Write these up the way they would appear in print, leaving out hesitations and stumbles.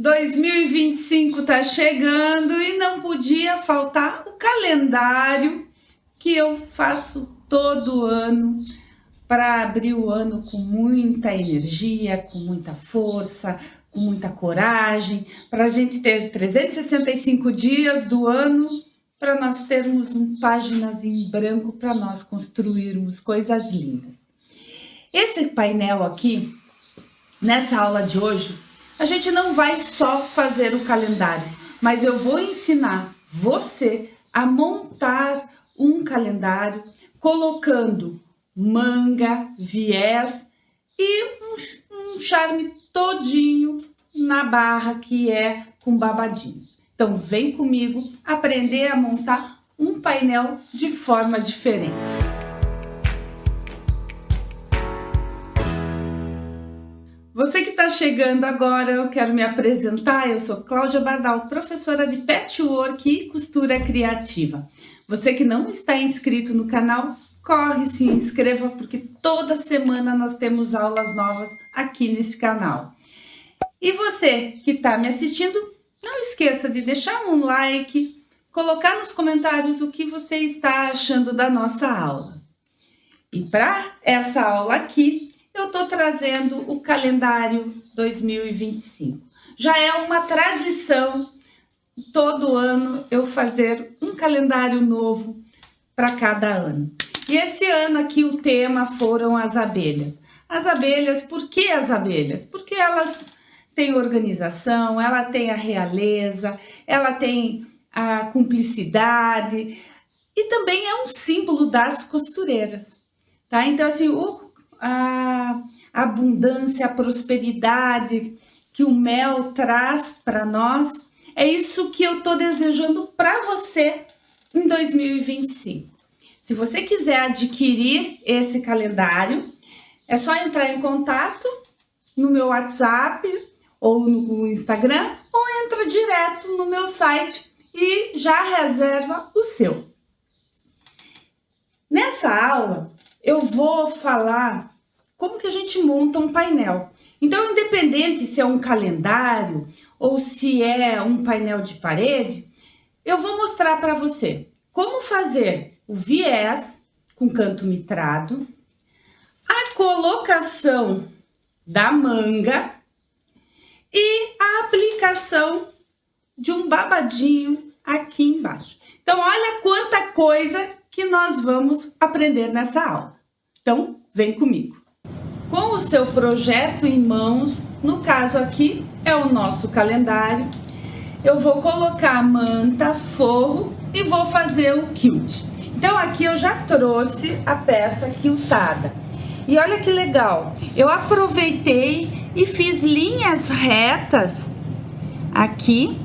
2025 está chegando e não podia faltar o calendário que eu faço todo ano para abrir o ano com muita energia, com muita força, com muita coragem, para a gente ter 365 dias do ano, para nós termos páginas em branco, para nós construirmos coisas lindas. Esse painel aqui, nessa aula de hoje, a gente não vai só fazer o calendário, mas eu vou ensinar você a montar um calendário colocando manga, viés e um charme todinho na barra que é com babadinhos. Então vem comigo aprender a montar um painel de forma diferente. Você que está chegando agora, eu quero me apresentar. Eu sou Cláudia Bardal, professora de patchwork e costura criativa. Você que não está inscrito no canal, corre, se inscreva, porque toda semana nós temos aulas novas aqui neste canal. E você que está me assistindo, não esqueça de deixar um like, colocar nos comentários o que você está achando da nossa aula. E para essa aula aqui, eu estou trazendo o calendário 2025. Já é uma tradição todo ano eu fazer um calendário novo para cada ano. E esse ano aqui o tema foram as abelhas. As abelhas, por que as abelhas? Porque elas têm organização, ela tem a realeza, ela tem a cumplicidade e também é um símbolo das costureiras, tá? Então assim, a abundância, a prosperidade que o mel traz para nós, é isso que eu tô desejando para você em 2025. Se você quiser adquirir esse calendário, é só entrar em contato no meu WhatsApp ou no Instagram, ou entra direto no meu site e já reserva o seu. Nessa aula, eu vou falar como que a gente monta um painel. Então, independente se é um calendário ou se é um painel de parede, eu vou mostrar para você como fazer o viés com canto mitrado, a colocação da manga e a aplicação de um babadinho aqui embaixo. Então, olha quanta coisa que nós vamos aprender nessa aula. Então, vem comigo. Com o seu projeto em mãos, no caso aqui é o nosso calendário, eu vou colocar a manta, forro e vou fazer o quilt. Então aqui eu já trouxe a peça quiltada. E olha que legal, eu aproveitei e fiz linhas retas aqui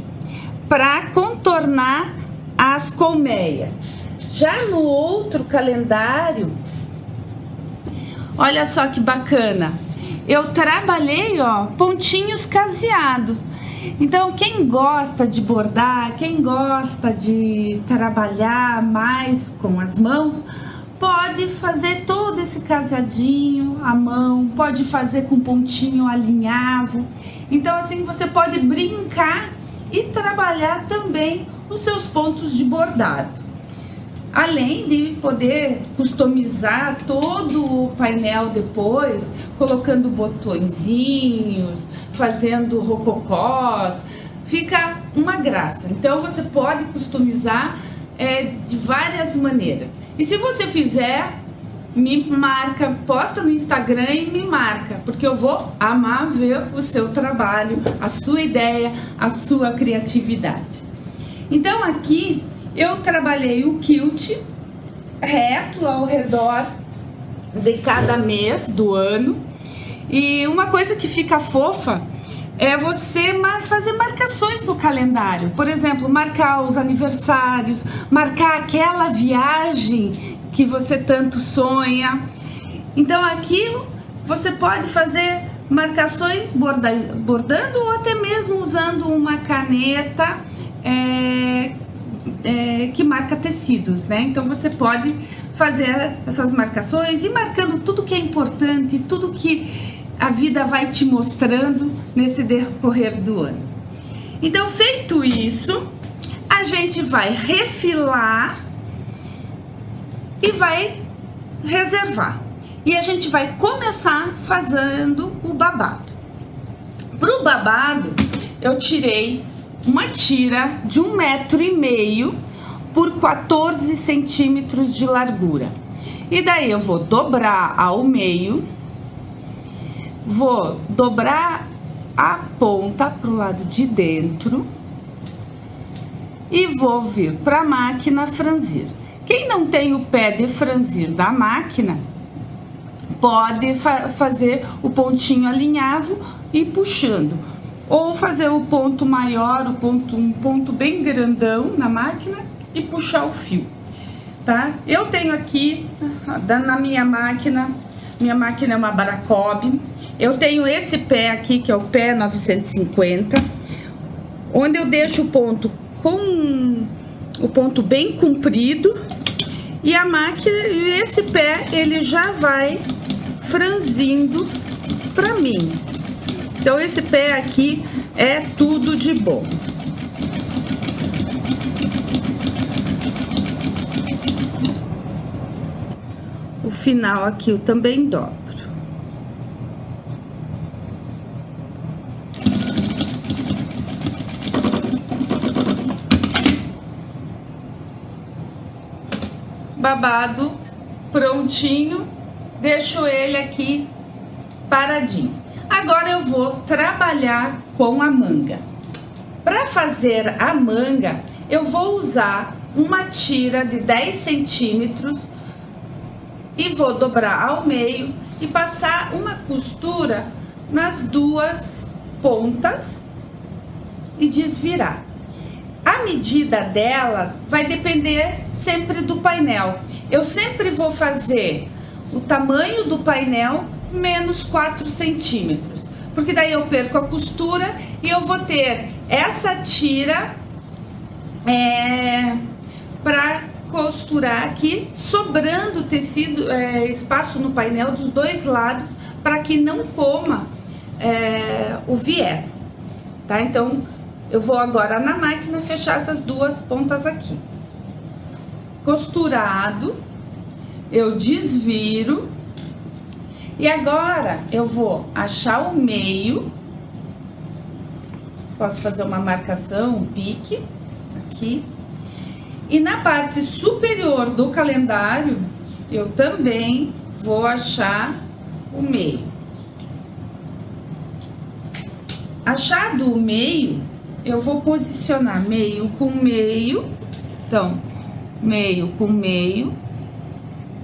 para contornar as colmeias. Já no outro calendário, olha só que bacana, eu trabalhei, ó, pontinhos caseados. Então, quem gosta de bordar, quem gosta de trabalhar mais com as mãos, pode fazer todo esse caseadinho à mão, pode fazer com pontinho alinhavo. Então, assim, você pode brincar e trabalhar também os seus pontos de bordado. Além de poder customizar todo o painel depois, colocando botõezinhos, fazendo rococós, fica uma graça. Então você pode customizar de várias maneiras. E se você fizer, me marca, posta no Instagram e me marca, porque eu vou amar ver o seu trabalho, a sua ideia, a sua criatividade. Então aqui eu trabalhei o quilt reto ao redor de cada mês do ano. E uma coisa que fica fofa é você fazer marcações no calendário. Por exemplo, marcar os aniversários, marcar aquela viagem que você tanto sonha. Então aqui você pode fazer marcações bordando ou até mesmo usando uma caneta que marca tecidos, né? Então você pode fazer essas marcações e marcando tudo que é importante, tudo que a vida vai te mostrando nesse decorrer do ano. Então, feito isso, a gente vai refilar e vai reservar. E a gente vai começar fazendo o babado. Para o babado, eu tirei uma tira de 1,5 m por 14 centímetros de largura. E daí eu vou dobrar ao meio, vou dobrar a ponta para o lado de dentro e vou vir para a máquina franzir. Quem não tem o pé de franzir da máquina, pode fazer o pontinho alinhavo e puxando, ou fazer o ponto maior, um ponto bem grandão na máquina e puxar o fio, tá? Eu tenho aqui na minha máquina é uma Baracob. Eu tenho esse pé aqui, que é o pé 950, onde eu deixo o ponto com o ponto bem comprido, e a máquina, esse pé, ele já vai franzindo pra mim. Então, esse pé aqui é tudo de bom. O final aqui eu também dobro. Babado prontinho, deixo ele aqui paradinho. Agora eu vou trabalhar com a manga. Para fazer a manga, eu vou usar uma tira de 10 centímetros e vou dobrar ao meio e passar uma costura nas duas pontas e desvirar. A medida dela vai depender sempre do painel. Eu sempre vou fazer o tamanho do painel menos 4 centímetros, porque daí eu perco a costura e eu vou ter essa tira para costurar aqui, sobrando tecido, espaço no painel dos dois lados, para que não coma o viés, tá? Então, eu vou agora na máquina fechar essas duas pontas aqui. Costurado, eu desviro. E agora eu vou achar o meio. Posso fazer uma marcação, um pique aqui. E na parte superior do calendário, eu também vou achar o meio. Achado o meio, eu vou posicionar meio com meio. Então, meio com meio.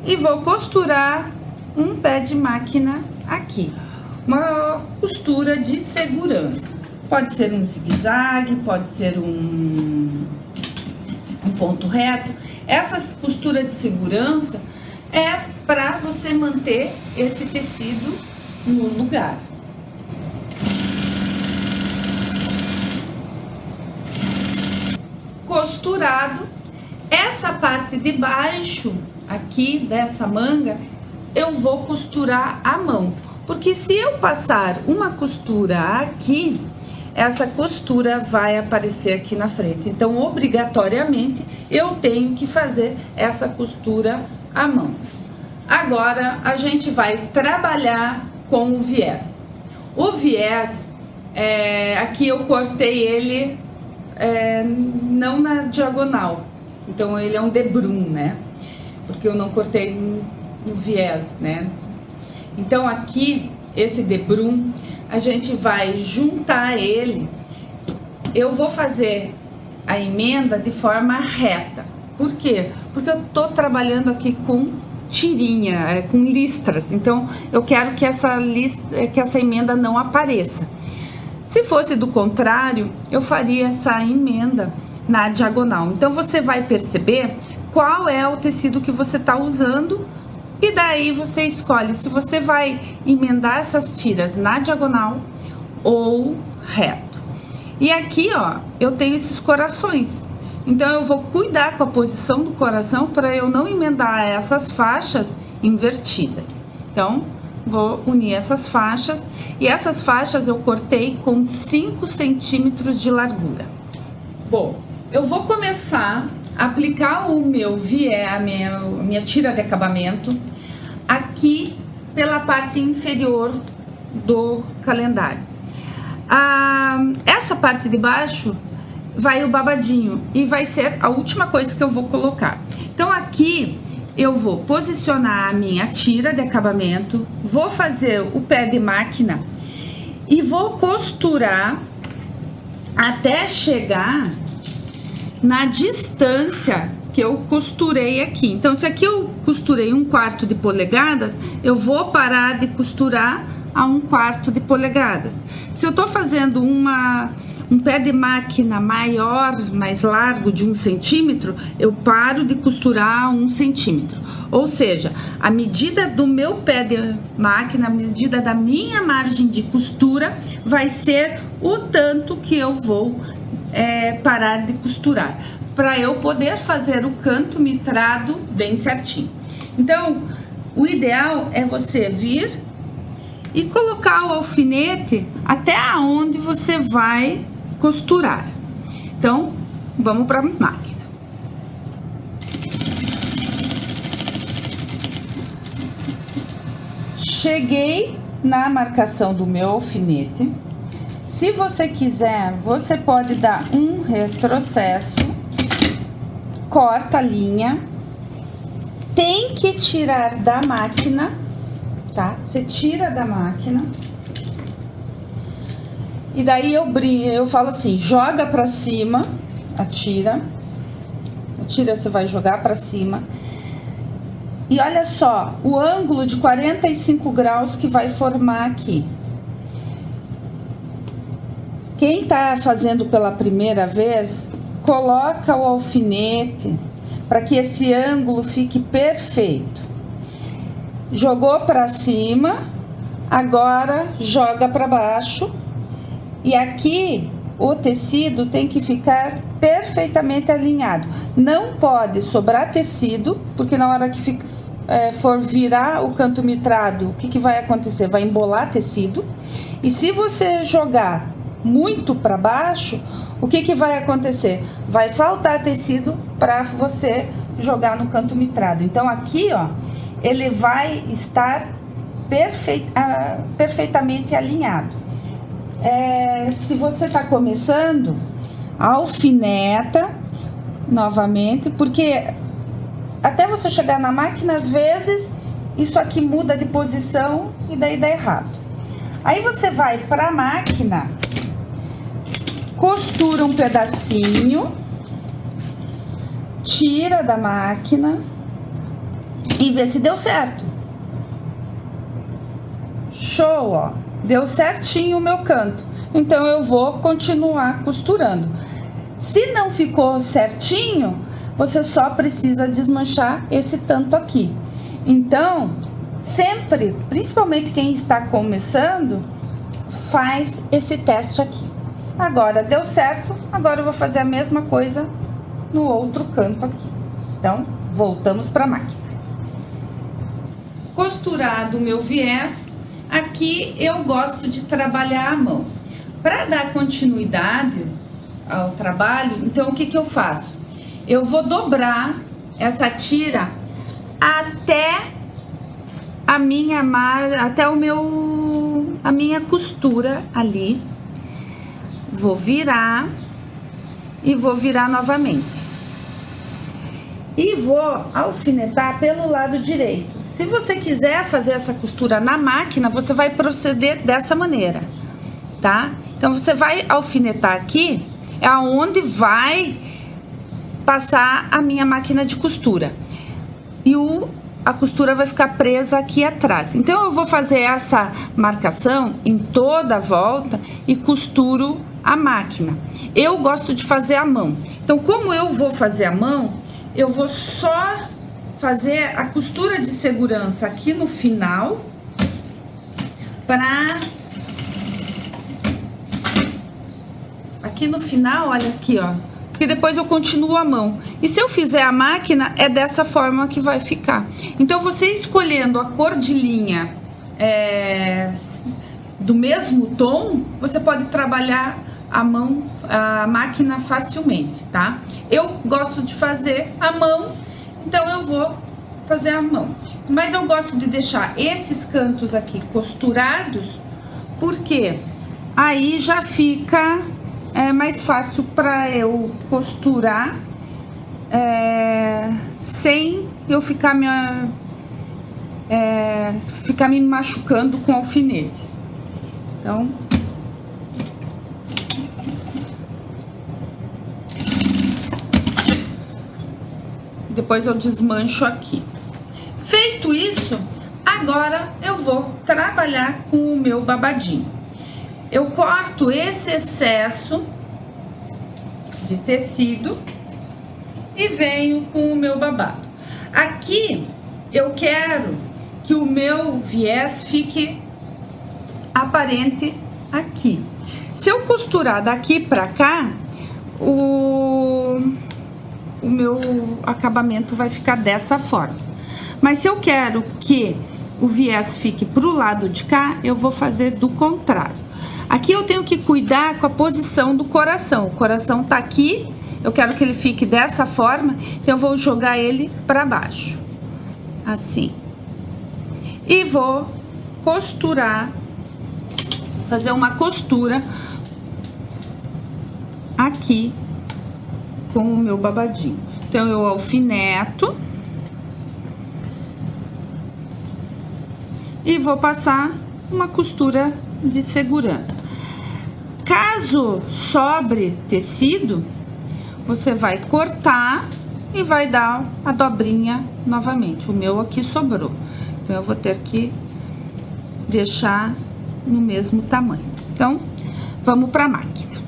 E vou costurar um pé de máquina aqui. Uma costura de segurança. Pode ser um zigue-zague, pode ser um ponto reto. Essa costura de segurança é para você manter esse tecido no lugar. Costurado, essa parte de baixo aqui dessa manga eu vou costurar à mão, porque se eu passar uma costura aqui, essa costura vai aparecer aqui na frente. Então, obrigatoriamente, eu tenho que fazer essa costura à mão. Agora, a gente vai trabalhar com o viés. O viés, aqui eu cortei ele não na diagonal. Então, ele é um debrum, né? Porque eu não cortei no viés, né? Então, aqui, esse debrum, a gente vai juntar ele. Eu vou fazer a emenda de forma reta. Por quê? Porque eu tô trabalhando aqui com tirinha, com listras. Então, eu quero que essa emenda não apareça. Se fosse do contrário, eu faria essa emenda na diagonal. Então, você vai perceber qual é o tecido que você tá usando. E daí você escolhe se você vai emendar essas tiras na diagonal ou reto. E aqui, ó, eu tenho esses corações. Então, eu vou cuidar com a posição do coração para eu não emendar essas faixas invertidas. Então, vou unir essas faixas, e essas faixas eu cortei com 5 centímetros de largura. Bom, eu vou começar a aplicar o meu viés, a minha tira de acabamento, aqui pela parte inferior do calendário. Essa parte de baixo vai o babadinho e vai ser a última coisa que eu vou colocar. Então aqui eu vou posicionar a minha tira de acabamento, vou fazer o pé de máquina e vou costurar até chegar na distância que eu costurei aqui. Então, se aqui eu costurei 1/4 de polegadas, eu vou parar de costurar a 1/4 de polegadas. Se eu tô fazendo um pé de máquina maior, mais largo, de 1 centímetro, eu paro de costurar a 1 centímetro. Ou seja, a medida do meu pé de máquina, a medida da minha margem de costura, vai ser o tanto que eu vou parar de costurar, para eu poder fazer o canto mitrado bem certinho. Então, o ideal é você vir e colocar o alfinete até aonde você vai costurar. Então, vamos para a máquina. Cheguei na marcação do meu alfinete. Se você quiser, você pode dar um retrocesso, corta a linha, tem que tirar da máquina, tá? Você tira da máquina. E daí eu falo assim, joga pra cima a tira. A tira você vai jogar pra cima. E olha só, o ângulo de 45 graus que vai formar aqui. Quem tá fazendo pela primeira vez, coloca o alfinete para que esse ângulo fique perfeito. Jogou para cima, agora joga para baixo. E aqui o tecido tem que ficar perfeitamente alinhado. Não pode sobrar tecido, porque na hora que for virar o canto mitrado, o que vai acontecer? Vai embolar tecido. E se você jogar muito para baixo, o que vai acontecer? Vai faltar tecido para você jogar no canto mitrado. Então aqui, ó, ele vai estar perfeitamente alinhado. Se você está começando, alfineta novamente, porque até você chegar na máquina, às vezes isso aqui muda de posição e daí dá errado. Aí você vai para a máquina, costura um pedacinho, tira da máquina e vê se deu certo. Show, ó, deu certinho o meu canto. Então eu vou continuar costurando. Se não ficou certinho, você só precisa desmanchar esse tanto aqui. Então, sempre, principalmente quem está começando, faz esse teste aqui. Agora deu certo, agora eu vou fazer a mesma coisa no outro canto aqui. Então, voltamos para a máquina. Costurado o meu viés, aqui eu gosto de trabalhar à mão. Para dar continuidade ao trabalho, então o que eu faço? Eu vou dobrar essa tira até a minha a minha costura ali. Vou virar e vou virar novamente. E vou alfinetar pelo lado direito. Se você quiser fazer essa costura na máquina, você vai proceder dessa maneira, tá? Então, você vai alfinetar aqui, é aonde vai passar a minha máquina de costura. E a costura vai ficar presa aqui atrás. Então, eu vou fazer essa marcação em toda a volta e costuro a máquina. Eu gosto de fazer à mão. Então, como eu vou fazer à mão, eu vou só fazer a costura de segurança aqui no final, aqui no final, olha aqui, ó, porque depois eu continuo a mão. E se eu fizer a máquina, é dessa forma que vai ficar. Então, você escolhendo a cor de linha do mesmo tom, você pode trabalhar a máquina facilmente, tá? Eu gosto de fazer a mão, então eu vou fazer a mão. Mas eu gosto de deixar esses cantos aqui costurados, porque aí já fica mais fácil para eu costurar sem eu ficar me machucando com alfinetes. Então, depois eu desmancho aqui. Feito isso, agora eu vou trabalhar com o meu babadinho. Eu corto esse excesso de tecido e venho com o meu babado. Aqui eu quero que o meu viés fique aparente aqui. Se eu costurar daqui pra cá, o meu acabamento vai ficar dessa forma. Mas se eu quero que o viés fique pro lado de cá, eu vou fazer do contrário. Aqui eu tenho que cuidar com a posição do coração. O coração tá aqui, eu quero que ele fique dessa forma, então eu vou jogar ele para baixo, assim. E vou costurar, fazer uma costura aqui com o meu babadinho. Então eu alfineto e vou passar uma costura de segurança. Caso sobre tecido, você vai cortar e vai dar a dobrinha novamente. O meu aqui sobrou, então eu vou ter que deixar no mesmo tamanho. Então, vamos para a máquina.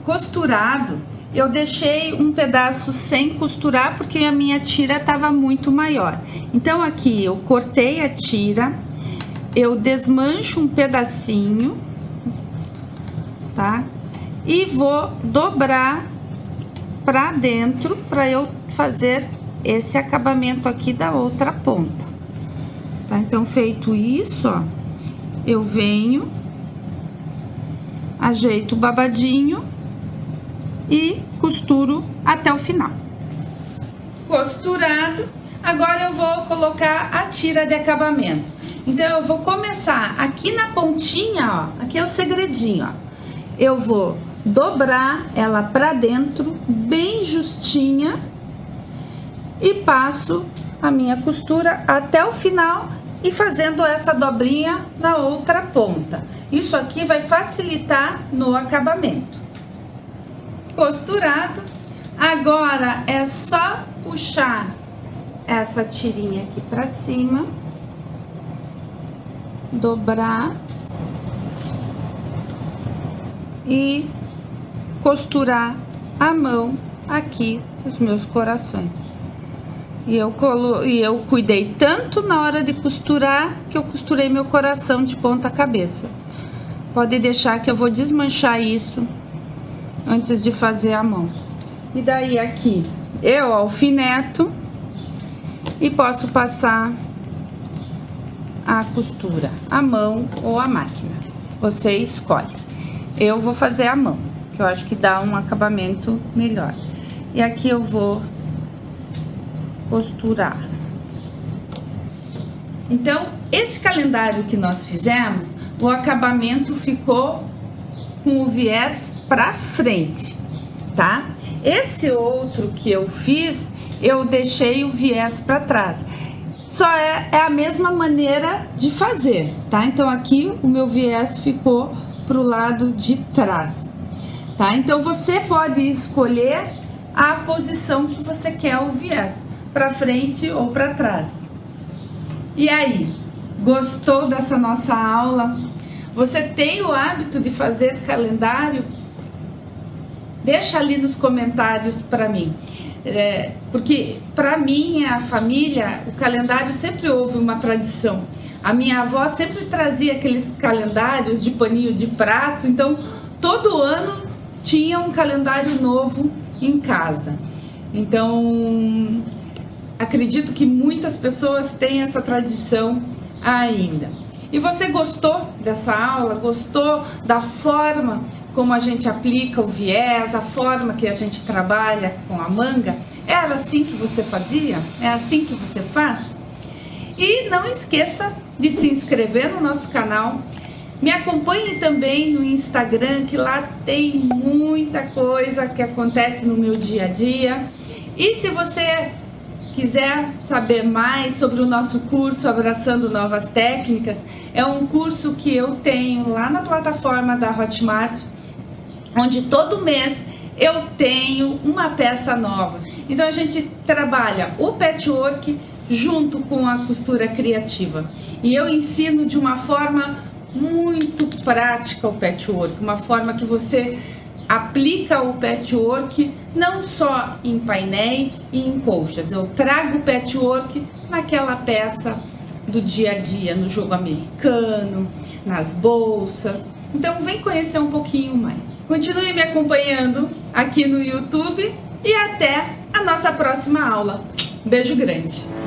Costurado, eu deixei um pedaço sem costurar porque a minha tira estava muito maior. Então, aqui eu cortei a tira, eu desmancho um pedacinho, tá? E vou dobrar para dentro para eu fazer esse acabamento aqui da outra ponta, tá? Então, feito isso, ó, eu venho, ajeito o babadinho e costuro até o final. Costurado, agora eu vou colocar a tira de acabamento. Então, eu vou começar aqui na pontinha, ó, aqui é o segredinho, ó. Eu vou dobrar ela pra dentro, bem justinha, e passo a minha costura até o final e fazendo essa dobrinha na outra ponta. Isso aqui vai facilitar no acabamento. Costurado, agora é só puxar essa tirinha aqui pra cima, dobrar e costurar a mão aqui os meus corações. E eu cuidei tanto na hora de costurar que eu costurei meu coração de ponta cabeça. Pode deixar que eu vou desmanchar isso antes de fazer a mão. E daí aqui eu alfineto e posso passar a costura, a mão ou a máquina. Você escolhe. Eu vou fazer a mão, que eu acho que dá um acabamento melhor. E aqui eu vou costurar. Então, esse calendário que nós fizemos, o acabamento ficou com o viés pra frente, tá? Esse outro que eu fiz, eu deixei o viés pra trás. Só é a mesma maneira de fazer, tá? Então, aqui o meu viés ficou pro lado de trás, tá? Então, você pode escolher a posição que você quer o viés, para frente ou para trás. E aí, gostou dessa nossa aula? Você tem o hábito de fazer calendário? Deixa ali nos comentários para mim. Porque para minha família, o calendário sempre houve uma tradição. A minha avó sempre trazia aqueles calendários de paninho de prato, então todo ano tinha um calendário novo em casa. Então, acredito que muitas pessoas têm essa tradição ainda. E você gostou dessa aula? Gostou da forma como a gente aplica o viés, a forma que a gente trabalha com a manga? Era assim que você fazia? É assim que você faz? E não esqueça de se inscrever no nosso canal. Me acompanhe também no Instagram, que lá tem muita coisa que acontece no meu dia a dia. E se você quiser saber mais sobre o nosso curso Abraçando Novas Técnicas, é um curso que eu tenho lá na plataforma da Hotmart, onde todo mês eu tenho uma peça nova. Então a gente trabalha o patchwork junto com a costura criativa. E eu ensino de uma forma muito prática o patchwork, uma forma que você aplica o patchwork não só em painéis e em colchas. Eu trago o patchwork naquela peça do dia a dia, no jogo americano, nas bolsas. Então vem conhecer um pouquinho mais. Continue me acompanhando aqui no YouTube e até a nossa próxima aula. Beijo grande!